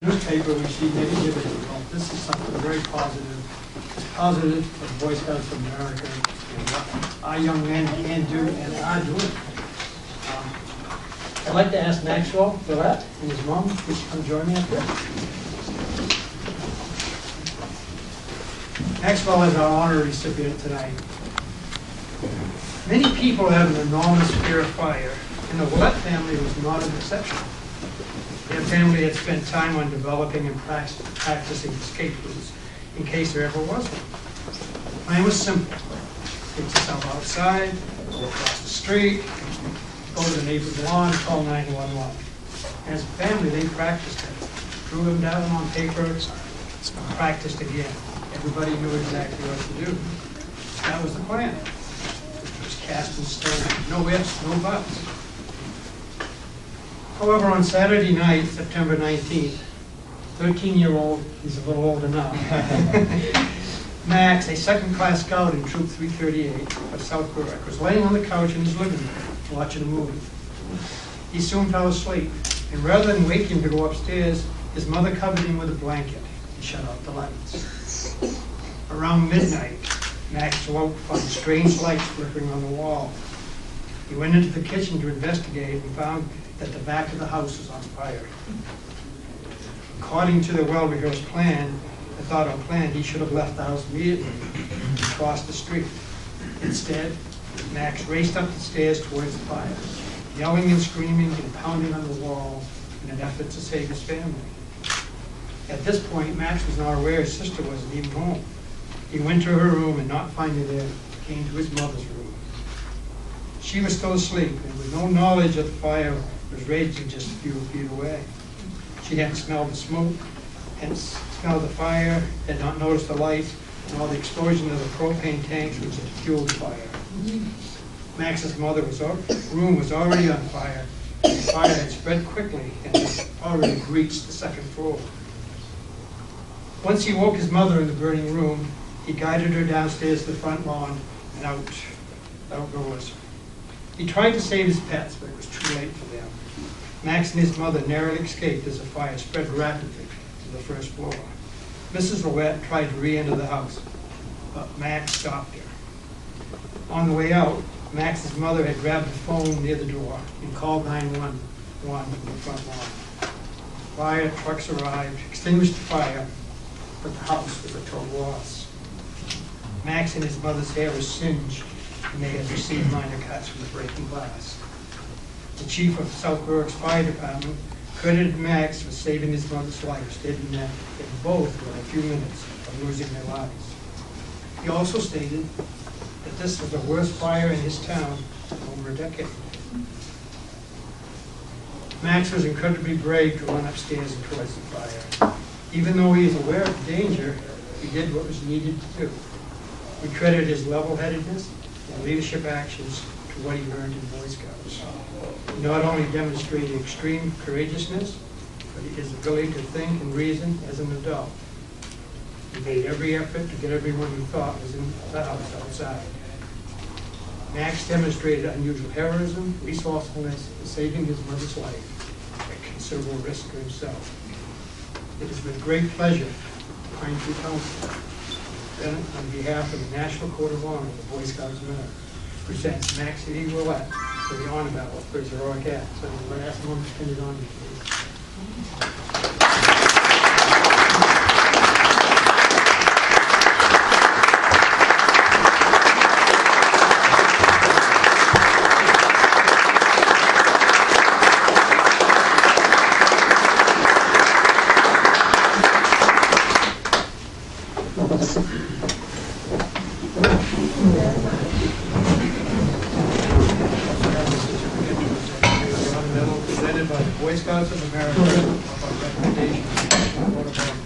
Newspaper, we see negativity. Well, this is something very positive. It's positive for the Boy Scouts of America and what our young men can do and are doing. I'd like to ask Maxwell Willette and his mom to come join me up here. Maxwell is our honor recipient tonight. Many people have an enormous fear of fire, and the Willette family was not an exception. Their family had spent time on developing and practicing escape routes in case there ever was one. The plan was simple. Take yourself outside, go across the street, go to the neighbor's lawn, call 911. As a family, they practiced it. Drew them down on paper, practiced again. Everybody knew exactly what to do. That was the plan. It was cast in stone. No ifs, no buts. However, on Saturday night, September 19th, 13-year-old, he's a little older now, Max, a second-class scout in Troop 338 of South Berwick, was laying on the couch in his living room watching a movie. He soon fell asleep, and rather than wake him to go upstairs, his mother covered him with a blanket and shut out the lights. Around midnight, Max woke from strange lights flickering on the wall. He went into the kitchen to investigate and found that the back of the house was on fire. According to the well-rehearsed plan, he should have left the house immediately and crossed the street. Instead, Max raced up the stairs towards the fire, yelling and screaming and pounding on the wall in an effort to save his family. At this point, Max was not aware his sister wasn't even home. He went to her room and, not finding her there, came to his mother's room. She was still asleep and with no knowledge of the fire was raging just a few feet away. She hadn't smelled the smoke, hadn't smelled the fire, had not noticed the lights and all the explosion of the propane tanks which had fueled the fire. Max's mother's room was already on fire. The fire had spread quickly and had already reached the second floor. Once he woke his mother in the burning room, he guided her downstairs to the front lawn and outdoors. He tried to save his pets, but it was too late for them. Max and his mother narrowly escaped as the fire spread rapidly to the first floor. Mrs. Willette tried to re-enter the house, but Max stopped her. On the way out, Max's mother had grabbed the phone near the door and called 911 from the front lawn. Fire trucks arrived, extinguished the fire, but the house was a total loss. Max and his mother's hair was singed, and they had received minor cuts from the breaking glass. The chief of South Berwick's fire department credited Max for saving his mother's life, stating that they both were in a few minutes of losing their lives. He also stated that this was the worst fire in his town in over a decade. Max was incredibly brave to run upstairs and towards the fire. Even though he is aware of the danger, he did what was needed to do. We credit his level-headedness and leadership actions to what he learned in Boy Scouts. He not only demonstrated extreme courageousness, but his ability to think and reason as an adult. He made every effort to get everyone he thought was in the house outside. Max demonstrated unusual heroism, resourcefulness, in saving his mother's life at considerable risk to himself. It is with great pleasure to find you counsel. Then, on behalf of the National Court of Honor of the Boy Scouts of America, presents Max E. Willette for the honor medal for his heroic act. So I'm going to ask him to pin it on me, please. Presented by the Boy Scouts of America upon recommendation of the Court of Honor.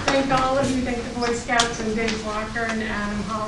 Thank all of you. Thank the Boy Scouts and Dave Walker and Adam Hall.